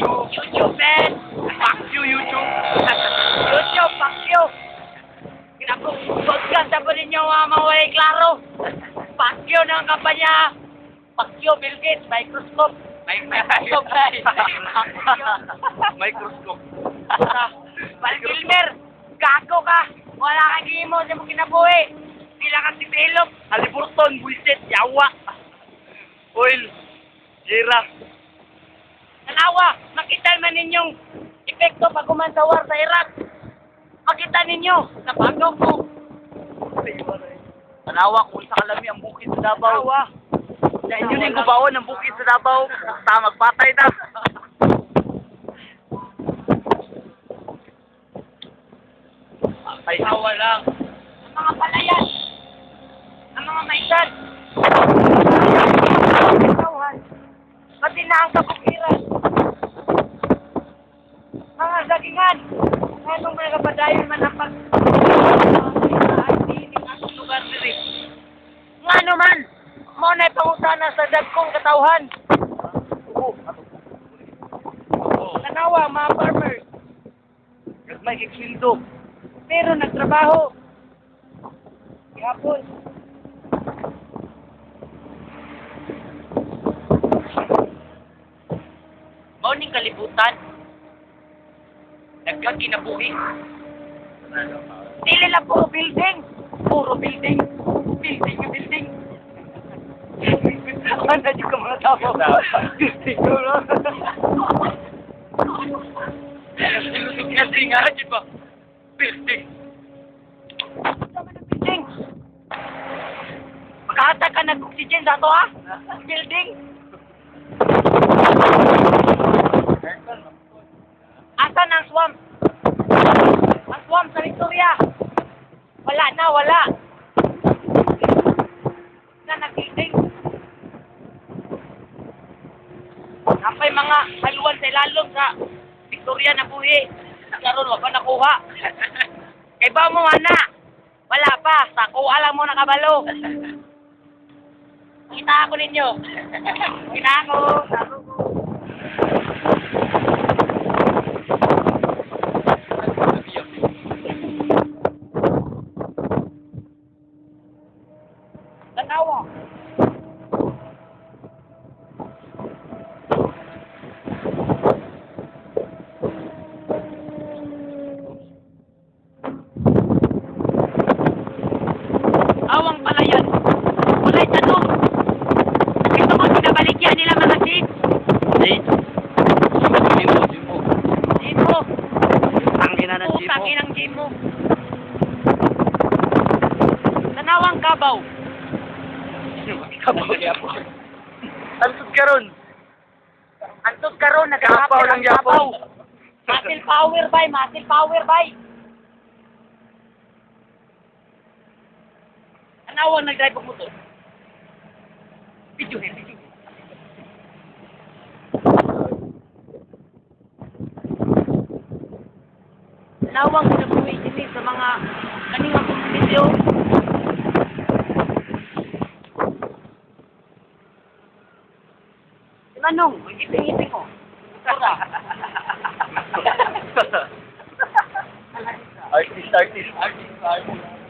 YouTube. YouTube, man. Fuck you, YouTube. YouTube, fuck you. Kinapag-podcast na po ninyo mga walay klaro. Fuck you ng kampanya. Fuck you, Bill Gates, Microscope. Microscope, guys. Microscope. Palgilmer, gago ka. Wala kang gimo sa mga kinabuhi. Sila ka si Belop. Haliburton, buisit, yawa. Oil, jira. Tanawa, makita man ninyong epekto pag umantawar sa Iraq. Makita ninyo, napagaw ko. Tanawa, kung sa kalami ang bukid sa Davao. Tanawa. Na inyo na yung gubaon ang bukid sa Davao. Basta magpatay na. Ay, Tawa lang. Ang mga palayan. Ang mga maisan. Pati na ang kabukiran. Mga sagingan. Anong mga kapadayon man ang pag... Ang lugar diri. Nga naman. Mo na pangutana sa dagkong katawhan. Tanawa, mga farmer. may kikswildo. Pero nagtrabaho. Gapon. Mauning kalibutan. Nagkang kinabuhi. Dili lang puro building. Puro building. Building na building. Ano yung ka mga tao? Building ko na. Building nga, di ba? Building. Sama ng building. Makahata ka nag-oxygen sa ito, ha? Building. Asan ang swamp? Ang swamp sa Victoria. Wala na, wala. Na nag-building. Napay mga haluan sa ilalong sa Victoria na buhi. Karon wa pa nakuha. Kay ba mo ana? Wala pa. Sa kuha lang mo nakabalo. Kita ako ninyo. Kita ako. Sabi ko. Tanawa. Awang palayan. Walay tanong. Ito ko pinabaligyan nila mga jeep. Jeep mo. Ang ina ng jeep mo. Putang inang jeep mo. Tanawang kabaw. Kabaw niya po. Antod ka ron. Antod karon Kabaw nagkakapil ng ang Yapaw. kabaw. Muscle power bay, muscle power bay. Tanawang nag-drive ang motor. Video hen, video. Tanawang nag-uwi din sa mga kaningang video. Manong, ipin-ipin ko. Tura. Artist.